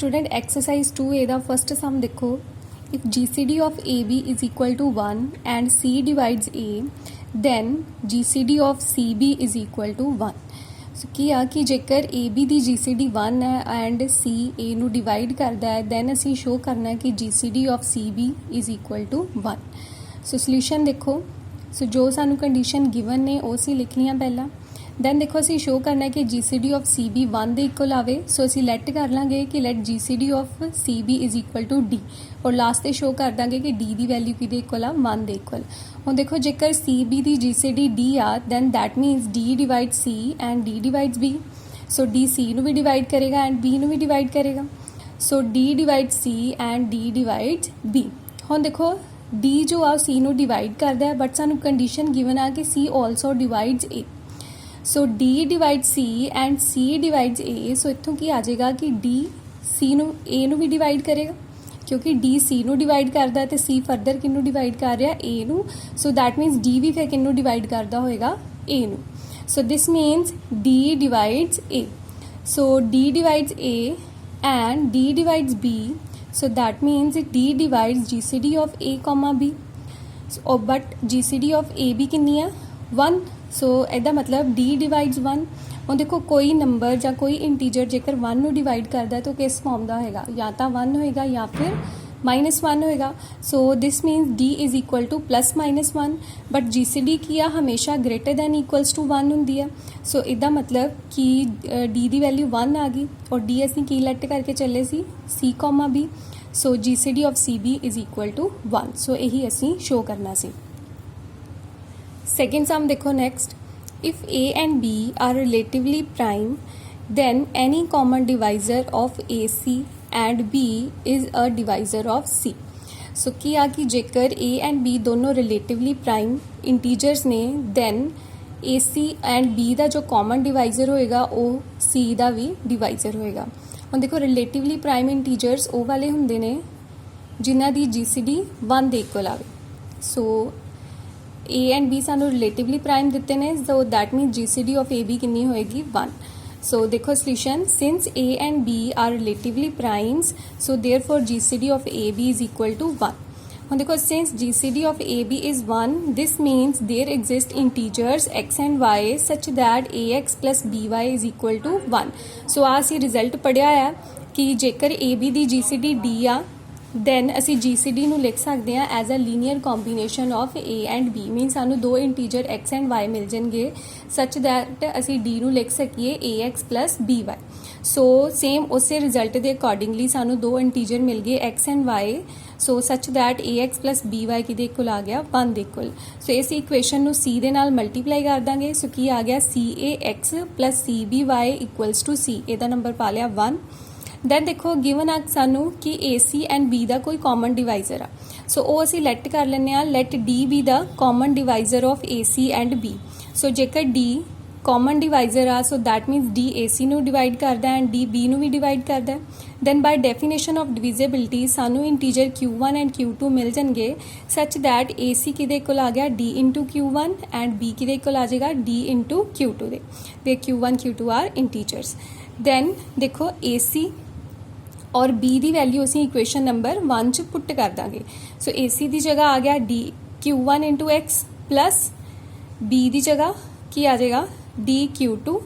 Student exercise 2A दा first सम देखो if GCD of AB is equal to 1 and C divides A then GCD of CB is equal to 1 सो की आ कि जेकर AB ਦੀ GCD 1 है and C A ਨੂੰ divide करता है then ਅਸੀਂ शो करना है कि GCD of CB is equal to 1 so solution देखो सो जो सानू कंडीशन गिवन ने वो सी लिखनिया पहला दैन देखो असी शो करना है कि GCD ऑफ CB 1 ਦੇ इक्वल आवे सो असी लैट कर लाँगे कि let GCD of CB is equal to D और लास्ट ते शो कर देंगे कि D की वैल्यू कि इक्वल आ 1 ਦੇ इक्वल हुण देखो जेकर CB की GCD D आ then that means D divide C and D divides B so D C नू भी डिवाइड करेगा एंड B नू भी डिवाइड करेगा सो D divide C and D divides B हुण देखो D जो आ C नू डिवाइड करता है बट सानू कंडीशन गिवन आ कि C also divides A so D divide C and C divides A सो इत्थों की आ जाएगा कि D C नू A नू भी डिवाइड करेगा क्योंकि D C नू डिवाइड करता है तो C फरदर किनू डिवाइड कर रहा A नू सो दैट मीनस D भी फिर किनू डिवाइड करता होएगा A नू सो this means D divides A so D divides A and D divides B so that means D divides GCD of A comma B so but GCD of A भी कितनी है 1 सो ਇਹਦਾ मतलब D डिवाइड्स 1 ਹੁਣ देखो कोई number ਜਾਂ कोई इंटीजर जेकर 1 ਨੂੰ डिवाइड करता है तो किस फॉर्म ਦਾ ਹੋਏਗਾ या तो 1 होएगा या फिर -1 होएगा so this means D is equal to +-1 but GCD की आ हमेशा ग्रेटर दैन इक्वल्स टू 1 होंदी है सो ਇਹਦਾ मतलब कि D ਦੀ वैल्यू 1 आ गई और D ਅਸੀਂ ਕੀ ਲੈਟ ਕਰਕੇ ਚੱਲੇ ਸੀ C, B so GCD of CB is equal to 1 so यही ਅਸੀਂ शो करना ਸੀ सेकेंड सम देखो next if A and B are relatively prime then any common divisor of AC and B is a divisor of C सो की आ कि जेकर A and B दोनों relatively prime integers ने then AC and B ਦਾ जो common divisor होएगा वो C ਦਾ भी divisor होएगा ਹੁਣ देखो relatively prime integers ਉਹ ਵਾਲੇ ਹੁੰਦੇ ਨੇ ਜਿਨ੍ਹਾਂ ਦੀ GCD 1 ਦੇ ਇਕੁਅਲ ਆਵੇ ਸੋ A and B सानू रिलेटिवली प्राइम दिते ने so that mean GCD of AB कितनी होएगी 1 सो देखो solution since A and B are relatively primes so therefore GCD of AB is equal to 1 हुण देखो since GCD of AB is 1 this means there exist integers x and y such that AX plus BY is equal to 1 so आ असीं result पढ़िया है कि जेकर AB दी GCD D आ दैन असी GCD नू लिख सकते हैं as a linear combination of A and B mean सानू दो इंटीजर X एंड Y मिल जाएंगे सच दैट असी D नू लिख सकीए AX plus BY so same उसे रिजल्ट के अकॉर्डिंगली सानू दो इंटीजर मिल गए X and Y so such that AX plus BY किहदे इक्वल आ गया 1 दे इक्वल सो इस इक्वेशन नू C दे नाल मल्टीप्लाई कर देंगे सो की आ गया CAX plus CBY equals to C इहदा नंबर पा लिया 1 दैन देखो गिवन आ सानू कि AC एंड B का कोई कॉमन डिवाइजर आ सो वो असी लैट कर लें let D be the common divisor of AC and B so जेकर D कॉमन डिवाइजर आ so that means D AC नू डिवाइड करता है एंड D B नू भी डिवाइड करता है then by definition of divisibility सानू इंटीजर Q1 एंड Q2 मिल जाएंगे सच दैट AC किहदे इक्वल आ गया D into Q1 and B किहदे इक्वल आ जाएगा D इंटू Q2 दे Q1 Q2 are integers then देखो AC और B की वैल्यू असी इक्वेशन नंबर 1 च पुट कर देंगे सो AC की जगह आ गया D Q1 into X plus B की जगह की आ जाएगा D Q2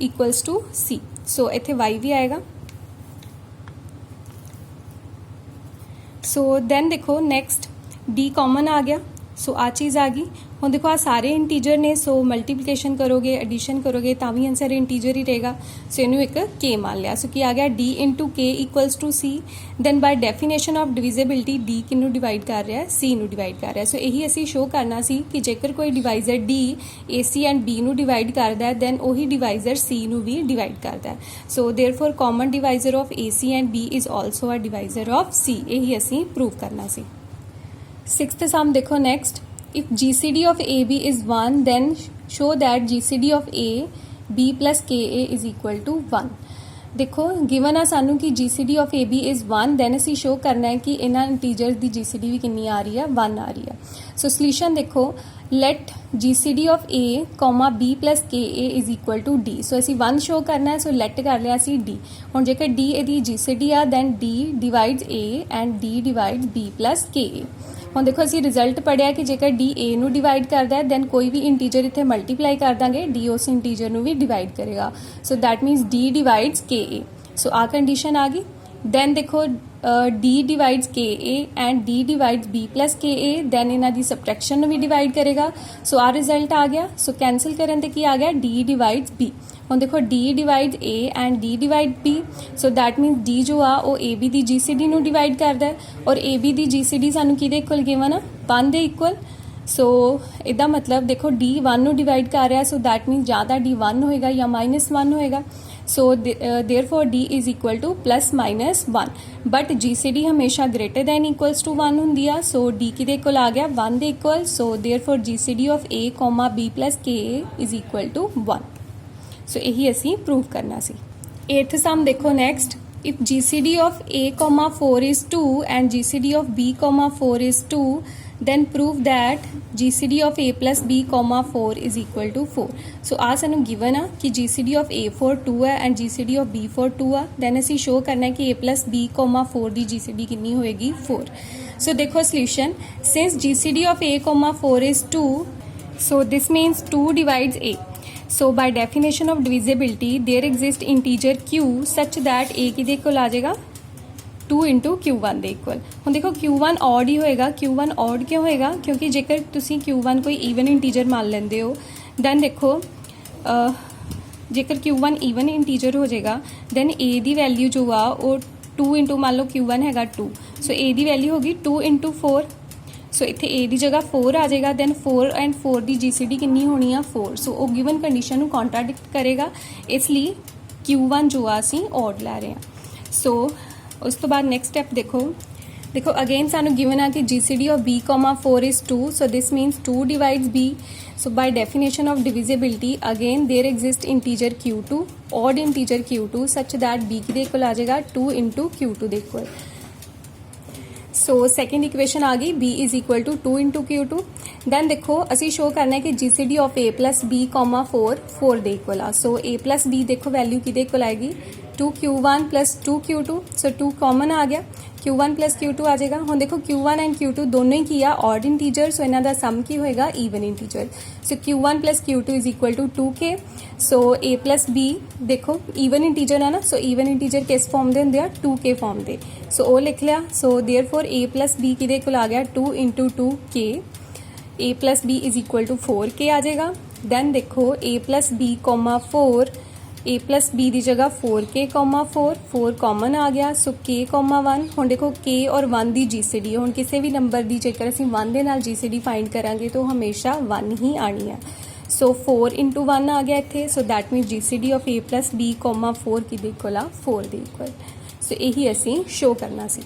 equals to C so इत्थे Y भी आएगा सो दैन देखो नेक्स्ट D कॉमन आ गया सो आ चीज़ आ गई हुण देखो आ सारे इंटीजर ने सो मल्टीप्लिकेशन करोगे एडिशन करोगे तो भी आंसर इंटीजर ही रहेगा सो इनू एक K मान लिया सो की आ गया D into K equals to C then by definition of divisibility D किनू डिवाइड कर रहा है C नू डिवाइड कर रहा है सो यही असी शो करना सी कि जेकर कोई divisor D AC and B नू डिवाइड करता है दैन वही डिवाइजर C नू भी डिवाइड करता है so therefore common divisor of AC and B is also a divisor of C यही असी प्रूव करना सी सिक्स्थ सम देखो next if GCD of AB is 1 then show that GCD of A B plus KA is equal to 1 देखो given आ सानू कि GCD of AB is 1, then असी show करना है कि इन्हां इंटीजर्स की GCD भी कितनी आ रही है, 1 आ रही है। सो सोल्यूशन देखो, let GCD of A, B plus KA is equal to D। So असी 1 शो करना है, सो लेट कर लिया असी D। हुण जेकर D इहदी GCD आ, then D divides A and D divides B plus KA। ਹੁਣ देखो ਅਸੀਂ रिजल्ट पढ़िया कि जेकर D A ਨੂੰ डिवाइड करता है, दैन कोई भी इंटीजर इत्थे मल्टीप्लाई कर देंगे, D उस इंटीजर ਨੂੰ भी डिवाइड करेगा। So that means D divides KA। So आ कंडीशन आ गई। दैन देखो D divides KA and D divides B plus KA, then इन्हां दी सबट्रैक्शन ਨੂੰ भी डिवाइड करेगा। सो आ रिजल्ट आ गया। सो कैंसल करन ते की आ गया, D डिवाइड्स B। ਹੁਣ देखो D divides A and D divide B। So that means D जो आ वो AB ਦੀ GCD ਨੂੰ डिवाइड करता है, और AB ਦੀ GCD ਸਾਨੂੰ ਕਿਹਦੇ ਇਕੁਅਲ ਗਿਵਨ ਆ, 1 ਦੇ ਇਕੁਅਲ। सो ਇਹਦਾ मतलब देखो D 1 ਨੂੰ डिवाइड कर रहा है, सो दैट मीनस ਜਾਂ ਤਾਂ D 1 ਹੋਏਗਾ ਜਾਂ -1 ਹੋਏਗਾ। So therefore D is equal to +-1, but GCD हमेशा ग्रेटर दैन इक्वल्स टू 1 ਹੁੰਦੀ ਆ। सो D ਕਿਹਦੇ ਇਕੁਅਲ ਆ ਗਿਆ, 1 ਦੇ equal. So therefore GCD of A, B plus KA is equal to 1। So यही असी प्रूव करना सी। 8th सम देखो next, if GCD of A, 4 is 2 and GCD of B, 4 is 2, then prove that GCD of A plus B, 4 is equal to 4। सो आ सानू given आ कि GCD of A4 2 है एंड GCD of B4 2 आ, then असी show करना है कि A plus B, 4 the GCD कितनी होएगी, 4। सो देखो solution, since GCD of A, 4 is 2, so this means 2 divides A। So by definition of divisibility there exist integer Q such that A किहदे equal आ जाएगा, 2 इंटू Q1 ਦੇ equal. ਹੁਣ देखो Q1 odd ही होएगा। Q1 ऑड क्यों होएगा, क्योंकि जेकर तुसी Q1 कोई ईवन इंटीजर मान लेंदे हो, दैन देखो जेकर Q1 ईवन इंटीजर हो जाएगा, दैन A दी वैल्यू जो आ वो 2 इंटू मान लो Q1 हैगा 2, सो A दी वैल्यू होगी 2 इंटू 4। सो इत्थे A दी जगह 4 आ जाएगा, दैन 4 एंड 4 दी GCD कितनी होनी आ, 4। सो वो गिवन कंडीशन को कॉन्ट्राडिक्ट करेगा, इसलिए Q1 जो आ असीं ऑड लै रहे हैं। सो उस तो बाद नेक्स्ट स्टैप देखो अगेन सानू गिवन आ कि GCD of B, 4 is 2, so this means 2 divides B। So by definition of divisibility again there exist integer Q2, odd integer Q2 such that B किहदे इक्वल आ जाएगा, 2 इंटू Q2 दे equal. So second equation आ गई, B is equal to 2 into Q2। Then देखो असी show करना है कि GCD of A plus B, 4 दे इक्वल आ। सो A प्लस B देखो वैल्यू किहदे इक्वल आएगी, 2Q1 प्लस 2Q2। सो 2 कॉमन आ गया, Q1 प्लस Q2 आ जाएगा। हम देखो Q1 एंड Q2 दोनों ही किया ऑड इंटीजर, सो इन्हां दा सम की होएगा, even integer. So Q1 plus Q2 is equal to 2K। So A plus B देखो ईवन इंटीजर है ना, सो ईवन इंटीजर किस फॉर्म दे होंदे आ, 2K फॉर्म दे। सो वो लिख लिया। So therefore A plus B किहदे इक्वल आ गया, 2 into 2K। A plus B is equal to 4K आ जाएगा। दैन देखो A plus B, 4, A plus B की जगह 4K, 4 कॉमन आ गया। सो K, 1 हुण देखो K और 1 की GCD हुण किसी भी नंबर की जेकर असीं 1 दे नाल GCD फाइंड करांगे तो हमेशा 1 ही आनी है। सो 4 इंटू 1 आ गया इत्थे। So that means GCD of A plus B, 4 किहदे इक्वल आ, 4 दे इक्वल। सो यही असीं शो करना सी।